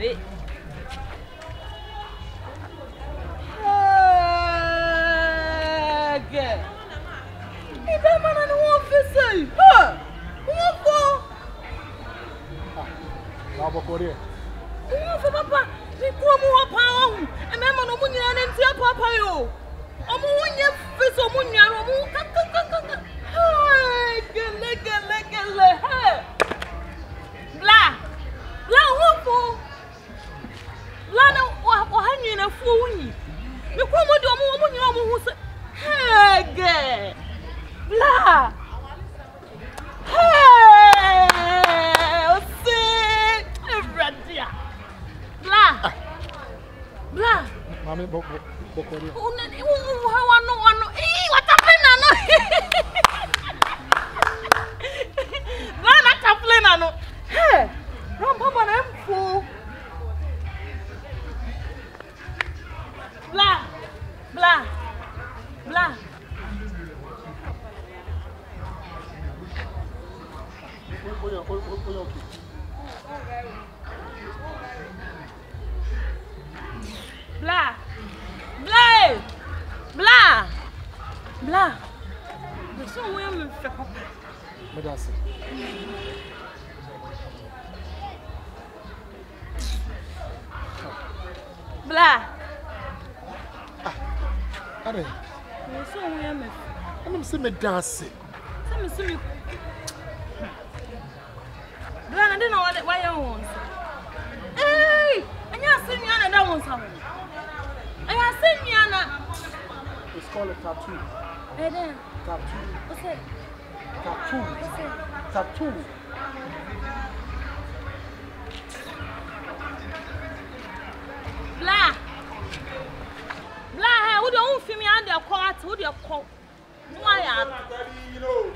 Wait. Agya. Ida mana no officer. Ha. Wofo. Baba Korea. Wofo papa. Ni ko mu ho pa ho. E me ma no mu nyina ne ntia papa yo. Omo wonye fiso mu nyaro mu kakakaka. Hai, gele. Hey. Bla. Bla wofo. Bla na o hanyi na fu wunyi. Me ko mo de omo nyina omo hu se. Agya. Bla. Hey, see, Radia. Bla. Mami, Bokoria. Wano. What happened, no? Bla, not happening, no. Hey, Papa, I'm full. Bla. Bla. There's no way I'm Papa. Medasi. Bla. Are. There's no way I'm Medasi. See. Bla, I didn't know why you want. Hey, and you're seeing me on that one. And you're seeing me on. It's called a tattoo. Hey there. Tattoo. What's it? Tattoo. What's it? Tattoo. Bla. Hey, who don't feel me on their court? Who do you call? Why are you?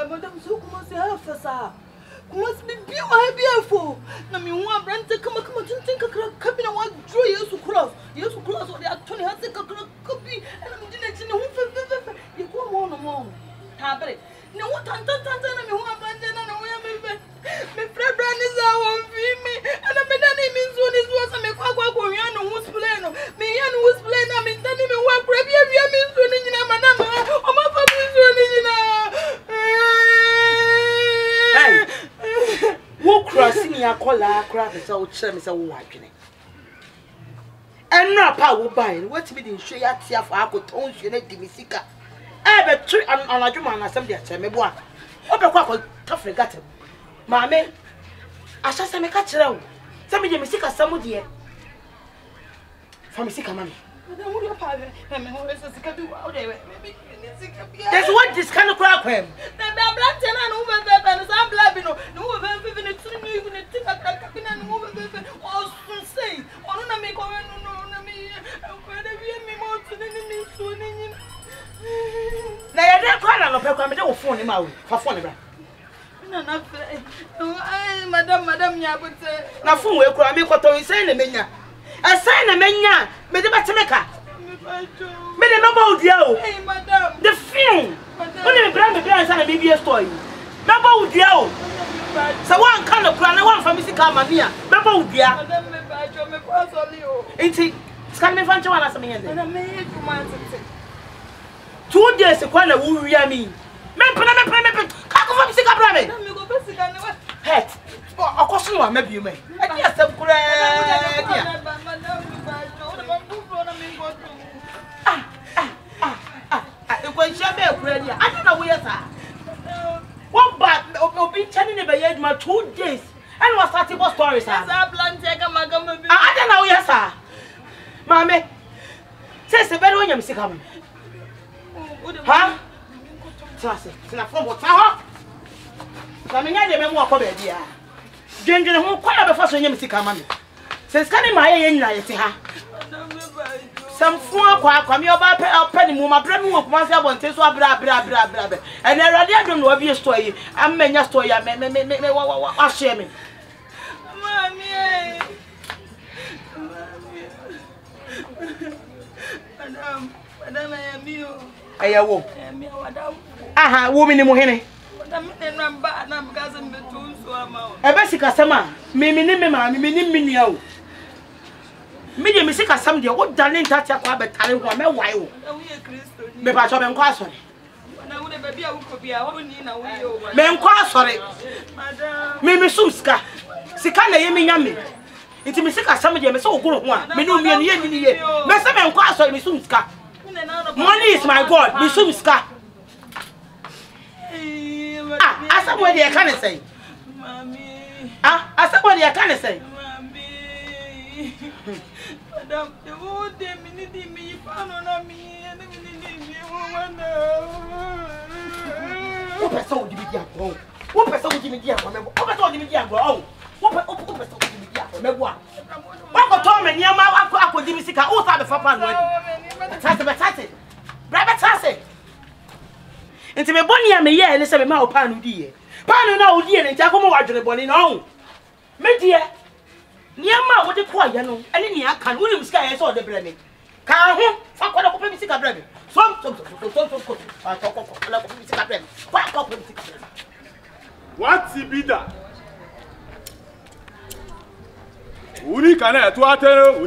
Madam, so come on, say officer. Must be beautiful. Na me one brand come think cabin and one draw you to cross. You to cross or they are 20 has a copy and I'm doing you go on. Tabre. No what me one brand and me friend Bernice won't feed me and I'm name is one is was a me who's playing. Me and who's playing. I mean, telling me one crab, you mean running in a madam or my family is running in a. Who crossing your collar crap is out, Sam is a wiping. And not power buying. What's me in show ya tia for Uncle Tones, you need to be sicker. I have a tree on a German assembly at Semebois. What a quack tough regatta. Mammy, I shall say, catch it out. Somebody may sick as some dear. From sick, mammy. That's what this kind of crap him. Now, I don't call on a phone him out for phone. Madam, Yabutte. Na phone we kura me koto say na menya. Asai na menya, me de batemeka. Me de no ba odia o. Hey, madam. The film. When me brand me brand say na BBS story. Me ba odia o. So one kind of kura na one family ka mania. Me ba odia. Madam, me ba jo me kwa soli o. Enti, scan me fanche wana sa menya de. Madam, me e juma tete. 2 days kwa na wu wia mi. Me pena. Ka ko family ka bra me. Madam, me go be sika ne wa. Het. Akoso wa mabi me. E dia sem kura dia. Madam, me ba jo. Madam, go for na me go to. Ekwanhia be kura dia. Ade na wo yesa. One bad obi chani ne be yed ma 2 days. And was starting about stories. Asa plantia ka magama bi. Ade na wo yesa. Mame. Se be do nyam sika me. Ha? Trust. Na from what ha? Na me nya de me mo akọ be dia. Dwendwene ho kwala be fa so nyam sika ma me. Se sika ne ma ye nyina ye te ha. Samfo akwa me oba pe ni mu ma bra me wo kuma se abonte so abra. And erade adom no abi story amenya story ya me wa share me. Mami. Madam I am you. Ayawo. Me wada. Aha, wo me ni mo hene. Madam ne namba na mgaza mbetu so ama. Ebe sika sama, me ni nua o. Me de me sika sam de wo dane ntati akwa betare ho me wai o. Na wo ye Kristo ni. Me ba cho me nkwa asore. Na wo de baby a wo ko bia wo ni na wo ye o. Me nkwa asore. Madam. Me sum sika. Sika na ye me nya me. Iti me sika sam de me se ogoro ho a. Me no me ye ni ye. Me se me nkwa asore me sum sika. Money is my God. Me sum sika. Asabo de ka ne say. Mami. Asabo de ka ne say. Mami. Madam, the whole day me need me found on me and me need me woman. What person would you be agro? What person would you be agro? What person would you be agro? What person would you be agro? What go to me near my akwa di sika o sa be fa pan we. Tase. Braba tase. Enti me boni ya me ye ele se me ma o pan udi ye. Pan na udi ye nti akomo wadwene boni na o. Me die niama wo de ko aya no ene ni aka no ni sika ye so de bre me. Ka ho fa kwa ko pe sika bre me. Som. Ah to ko la ko pe sika bre me. Kwa ko pe sika bre me. What be that? Uni kana etu ateno.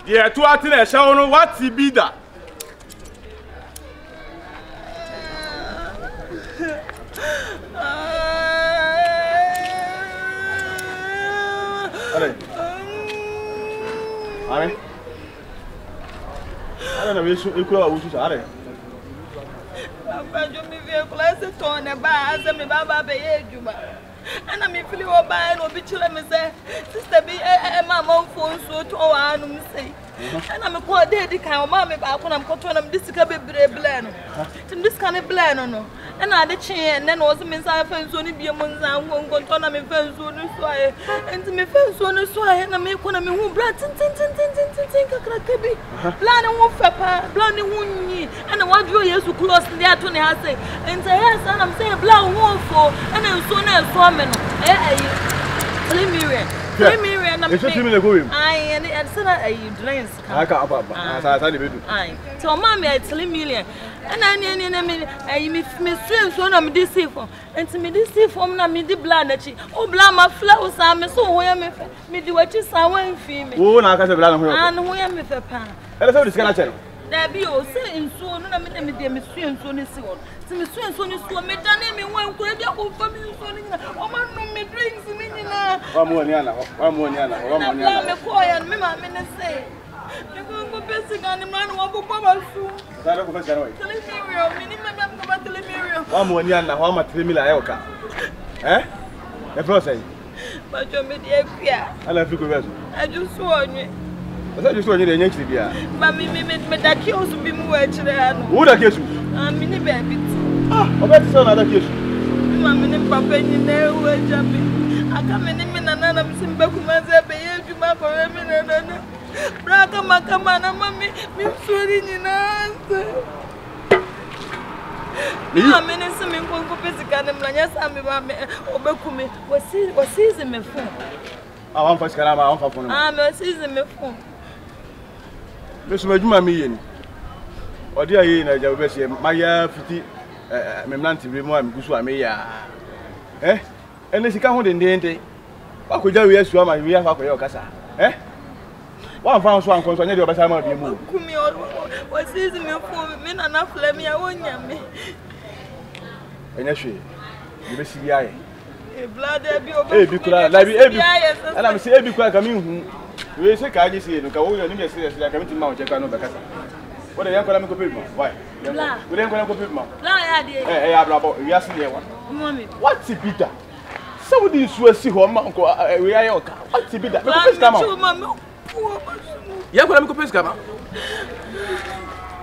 Yeah, etu ateno e sha no what be that? Are. I don't know if you could have are. Papa, you me very close to turn a bar, as me baba be ejuma. And I me feel you buy no be chile me say, sister be a mama phone so to anum say. And I'm a poor daddy kind mammy back when I'm cotton this can be blend. This kind of blend no. And I the chain and then was Miss I fence only be a month and won't go on me fence on this way. And to me fence on this way and I make one of me who blood tin cracky. Blind and one pepper, blind and one and I want you years to close the attorney has say. And say yes, and I'm saying blood one for and then soon as woman. Tell me, It's just me going. I said that you drinks. I can't about. I tell mommy I tell million. And I miss so I'm deceitful. And to me this form na me the blood that she oh blood my flowers I'm so where me do what you saw one female. Oh na ka se blood no. And where me for pan. Ele se o discana chero. There be o say in so no na me me so ni si won. To me so ni so me dane me wan ko bia ko family so ni na. O ma no me drinks me ni na. Wa mo ni ana. Me ko ya me ma me ne say. Me go basic and man wa bo ba su. Sare ko fesa no. Tell me me go ba tell me. Wa mo ni ana, wa ma 3 million ayo ka. E process. Ba jo me de akua. Ala fi ko beso. Aju so onwe. Asa ju so onye de nyanchi bia. Ba me da kios bi mu wa chire anu. Wo da kesu. Me ni ba bit. Obeti so na da kesu. Ma me ni papa ni na ewu ajabe. Aka me ni me na na me simba kuma ze be ye djuma ko me na. Braka makama na mami mi suri ni na. I mean, it's a man who physically, and yes, I'm a Obekumi. Was seizing me phone. I want for Scarama, I want for I'm a season me phone. Miss Majuma Mean. Or dear, I just my 50 Memlanti Remo, Gusua Maya. Eh? And this account in the end. What could you ask my real for casa? Eh? One found one concern your time of your move. Was seizing me phone, men enough let me own me. And actually, you may see the eye. Blood, and I'm saying, because I mean, we say, I just see, look, I will only say, I come to Mount Jacano Bacasa. What a young economical people. Why? We don't go to people. We are seeing one. What's it, Peter? Somebody is see home, uncle. We are what's it, Peter? Young economical people.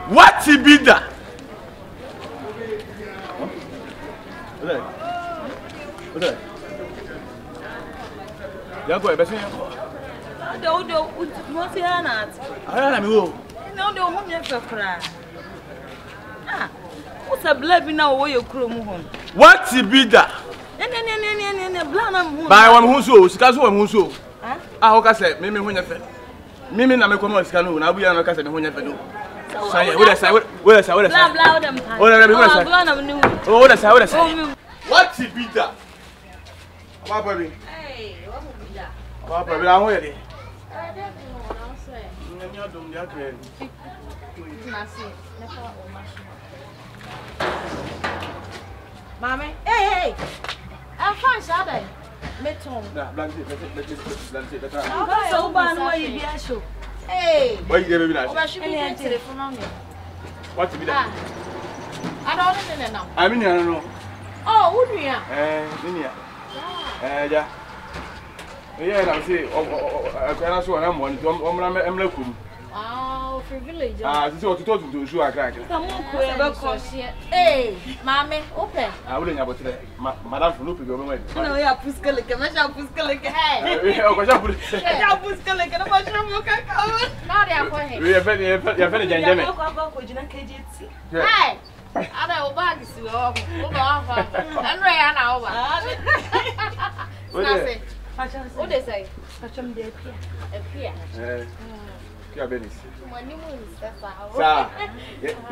What's it, Peter? What's that? Young boy, Bessie. I don't know what's your aunt. I know. No, don't have to cry. Ah, what's a blood now? Where you crew home? What's it, Peter? By one who's so, Scasso and Musso. I hope I said, Mimi when you fell. Mimi, I'm a common scano, now we are not casting when you fell. What's it, Peter? Papa, Hey, what will be that? Papa, I'm ready. I don't know what I'll say. Mommy, hey, I'm fine, Saturday. So bad, why you be a show? Hey, Why you gave me that? I should be a telephone on me. What's it, Peter? I don't know now. I mean, I don't know. Oh, who do you? Yeah. Yeah, I say, I can't show I'm one. I'm looking. Oh, for village. This is what you told me to show a crack. Hey, Mommy, open. I wouldn't have today. Madame for looping your way. No, yeah, Puskalek, and I shall Puskalek. Hey, Puskalek, and I'm not sure what can come. now they are for him. We are very dynamic. Hey, I don't bag is you off. And Rihanna over. What they say? Yeah, Bernice. Sir,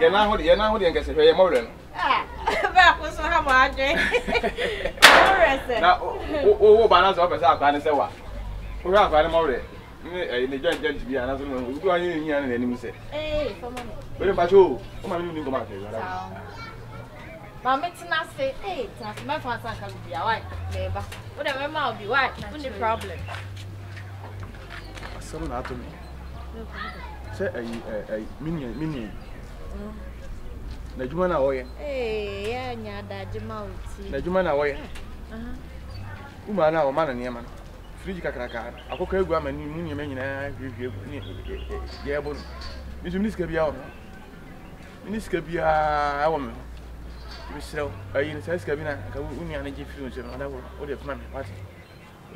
You're not holding a say more than. that was how much. Now, oh, balance up as I can say what. We are quite more. In the judge to be another one. We are in here and any say. Hey, for money. What about you? Come on, you come out. Mamma, not say, hey, my father can be a white neighbor. Whatever might be white, only problem. Someone out to me. Say a minion. Najumana away. Hey, yeah, that Jamal. Najumana away. Umana or man and Yaman. Frigga Cracker. I cook a gram and you mean, yeah, but this can be out. This can be a woman. So, in the size cabin, I can give you what if man, what?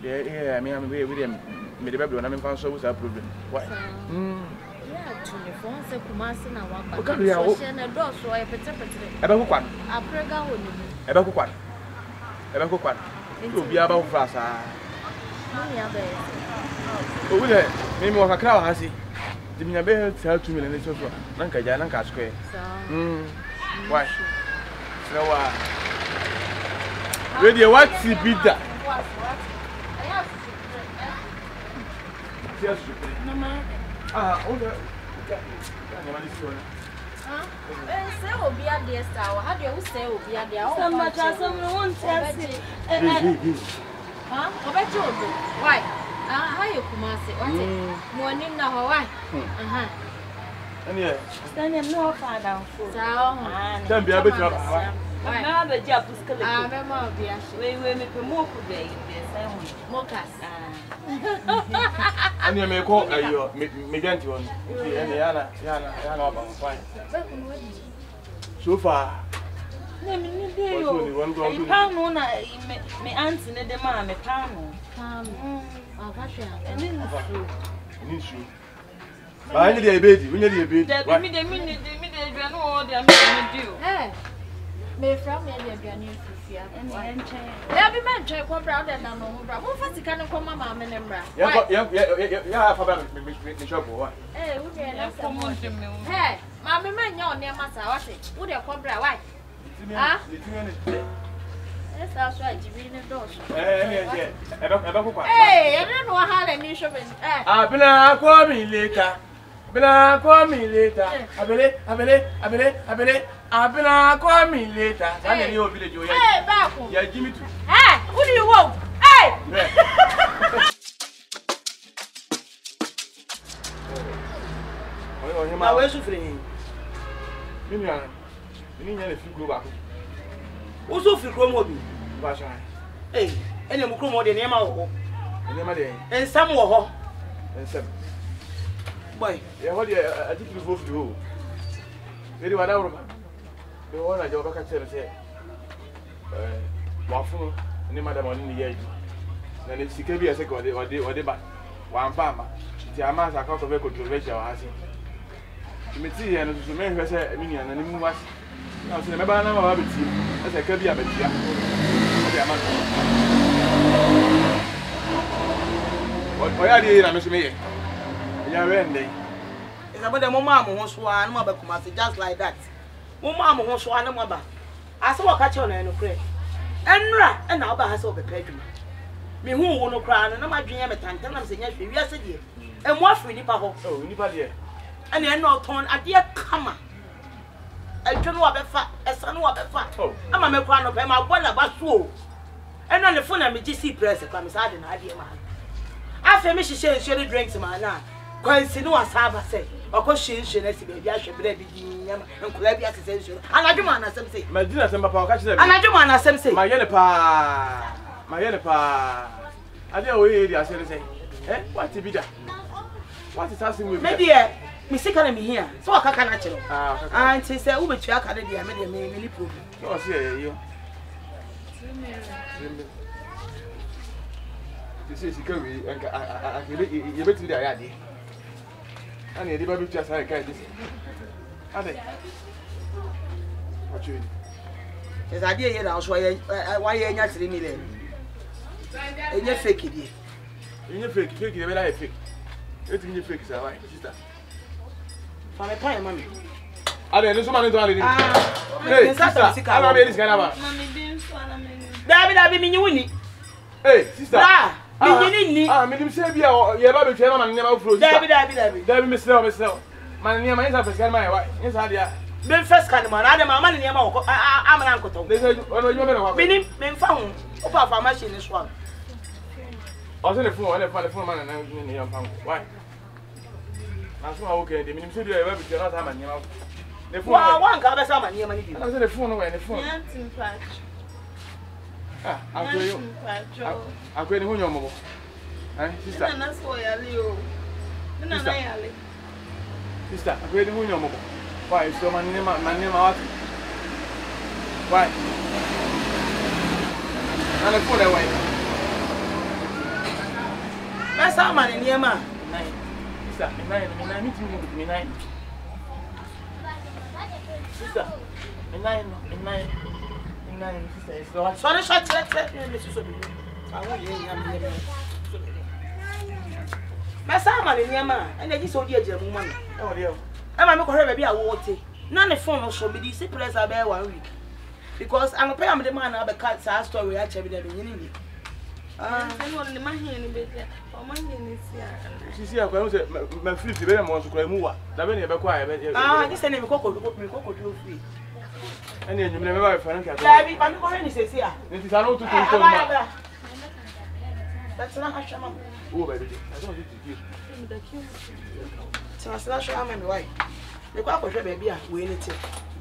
Yeah, I mean, I'm with him. Made a baby when I'm found so was a problem. What? Yeah, 24 seconds and I want to be a door, so I put up about one. A pregnant About one. About one. It will be about fast. Oh, there, maybe a crowd has it. The Minabe tell 2 million so far. Nanka Janaka Square. Why? So, radio, what's the pizza? Yes, okay. Say will be at the star. How do you say will be at the hour? Someone wants to huh? Why? How you come and say, what's it? Morning now, why? And yeah, standing no father. So, don't be a bit of now the job is collected. I remember the we will make a more today. Mocas. and you may call your Meganti one. And Yana about fine. So far, pound on me auntie the man, a pound. And in issue. I need a baby, we need a baby. That mean they do. Me from me dey aduane fifia. Ya bi man try ko bra dey na no ho bra. Mo fa sika ne ko mama me ne bra. Ya fa bra me shop wa. Wo dey na so mo dem me. Hey, ma me man nya one ma sa wa se. Wo dey ko bra why? Ah? Essa sua divina doce. Eba ko kwa. Eh, I don't know how they need shopping. Abina kwa mi later. Abina kwa mi later. Abele. Abina kwa mi later. Sana ni o village o ya. Eh, back. Ya Jimmy too. Eh, who do you want? Eh. Ma we sufri. Mimi ya. Ni nya le fi glo ba ko. Wo sufri kro mo bi. Ba sha. Eh, ene mu kro mo de ne ma wo ho. Ne ma de. Ensam wo ho. Ensam. Boy, ya ho de atiki go fi ho. Eri wada Awurama. De wona je obaka chere se. Wafu ni madam oni ni yeji. Na ne sika bi ese ko de ba. Wa mpa ma. Ti ama sa ka ko be controversial wa hasi. Timeti ye no so me hwe se mi ni ana ni mu wasi. Na so me ba na ma ba beti. Ese ka bi abetia. Obi ama. Oya di na me so me ye. Ya wende. about the mama mo so an ma ba kuma just like that. Mama mo so an ma ba. Asa wo ka che ona no kre. Enra e na ba ha se obepa adwuma. Me hu wo no kra no na ma dwen ya metantan na se nya hwe wi ase de. E mo afri nipa ho. Oh, nipa de. Ene en no ton ade kama. Adwon wo befa, esa no wo befa. Oh. Ama me kwa no pe ma bo na ba so. Eno le phone na me GC press kwa me sa de na ade ma. Afa me hihye nsuo drinks ma na. Kwansi no asaba say. Okoshinshwe na sibe bia hwebra bi nyama. Nkola bi asese nsuo. Anadwuma na asem say. Madina asem papa o ka kire. Anadwuma na asem say. Ma yele pa. Ade o ye di asere say. What be that? What is asking with me? Me dey me sika na me hia. So okaka na kire. Anti say wo betua aka de dia me dey me ni problem. So say yo. This is sika we you betu dey ade. Ani edi ba betu asare kai dis. Ade. What you? Is ade here na so why you nya 3 million. Enye fake dey. Enye fake dey be like fake. Wetin enye fake say why sister? For me pay money. Ade ni so man to ade ni. Hey sister, ala be dis kana ba. Mami bin so na me. Dabi mi nyi Hey sister. Mi nyi ni. Mi dim say bia ye ba betu na man nema ufro sister. Dabi me slow. Man nema insa first man why? Insa dia. Ben first kan man, ade ma man nema wo amana nkoto. They say ono you me na wa. Minim me mfa ho. Opa fa machine so am. Also the phone man na ni yam fan. Why? Na so okay, the minim say dia ye ba betu na ta man nema. The phone. Wa nka be sa man nema ni bi. Na say the phone no the phone. Yantin patch. Akoyo. Akoyo ni hunyo mo. Sister. Na so yale o. Na yale. Sister, akoyo ni hunyo mo. Why so man nema what? Why? Na phone e why? Na sa man nema. Sister, nine meeting mo with me nine. Sister, nine. Sorry, shut. Masa man nema, ene ji so di agye mu man. Oh dear. E ma me ko hwe ba bia wo wote. Na ne phone no so be di si press about 1 week. Because I pay am the man na be cut sa story a che be dey nyini ni. Eno ni mahia ni be dia. O mahia ni sia. Sisi akwa no se ma flip be mo so kwa mu wa. Da be ne be kwa e be. This ne me kokko do free. Ani enyum ne me ba fa nka. Dabi, ba mi ko hwe ni sesi a. Nti sa no tutu ko ma. That's not how shama. Oh baby. I don't want you to do. Tsana show am me why. Me kwa ko hwe ba bia we ni ti.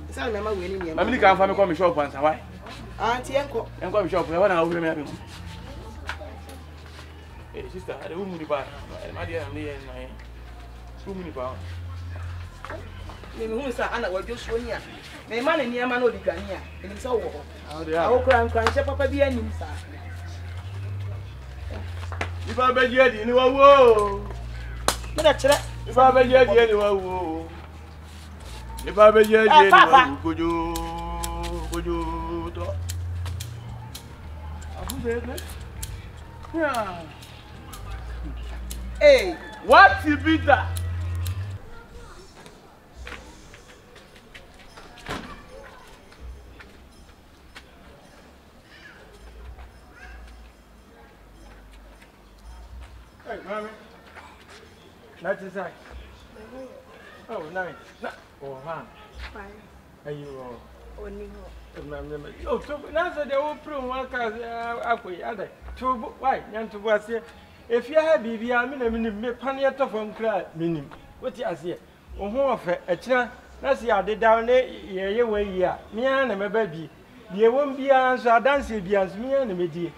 Isa me ma we ni Ma mi kan fa me kwa me shop ansa why? Auntie enko. Enko me shop e wana wo me abi. Eh sister, ade wo mu ni ba. Ma dia am ni na ye. Wo mu ni ba. Me hu sa ana wadwo so ni a. Me ma ni ama na odigani a. Enim sa wo ho. Awo Kran che papa bi anim sa. Iba be je di ni wa wo. Me da kire. Iba be je di ni wa wo. Iba be je di ni wa wo. Kojo. Bojo. Yeah. Hey, what you be that? Hey, mommy. That's inside. Oh, nice. Oh, man. Fine. Are you Only oh, so now that they will prove one cause other. Why? Yan to was here. If you have BB, I mean, me panier from cry, meaning what you say. Oh, who a china, that's the other down there, yeah, way, yeah. Me and my baby. There won't be answer, I dance it beyond me and me, dear.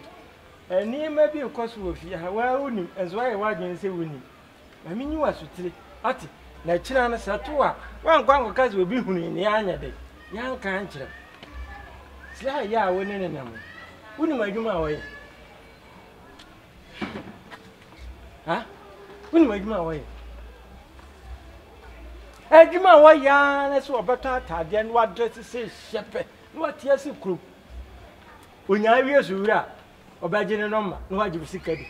And near maybe of course, will fear how well winning, as why I didn't say winning. I mean, you are sweetly at it. Na china na satua wan kwan kazi obi hunu ni anya de yan kan kire sia ya woni ne nam woni madwuma awoye ha woni madwuma awoye adwuma awoya na so obeto atade no address se shepe no atia se kru onya awie so wura obaje ne nomma no waje sika di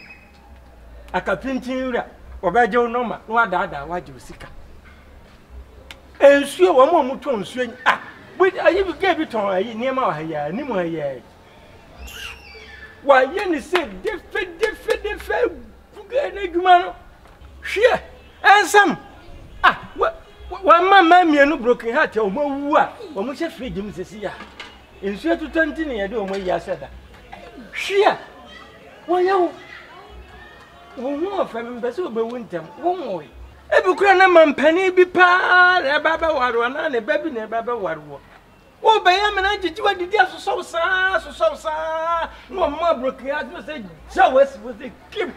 akapintin wura obaje no nomma no adaada waje sika ensuo wo mo muto ensuo ah we ayi bi ge bi ton ayi niema wa ya ni mo ya wa ye ni se defe buga na dwuma no hwe ensam ah wa mama mienu broken heart o mo wu a o mo hye fridge mi sesi ya ensuo tutanti ne ye de o mo ya seda hwe wa ya wo wo fa me be se o be wu ntem wo mo ebukura na mampani bi pa na baba waro na ne baby na baba waro wo be ya me na jijiwa didi asoso sa no ma broken heart no say just was the keep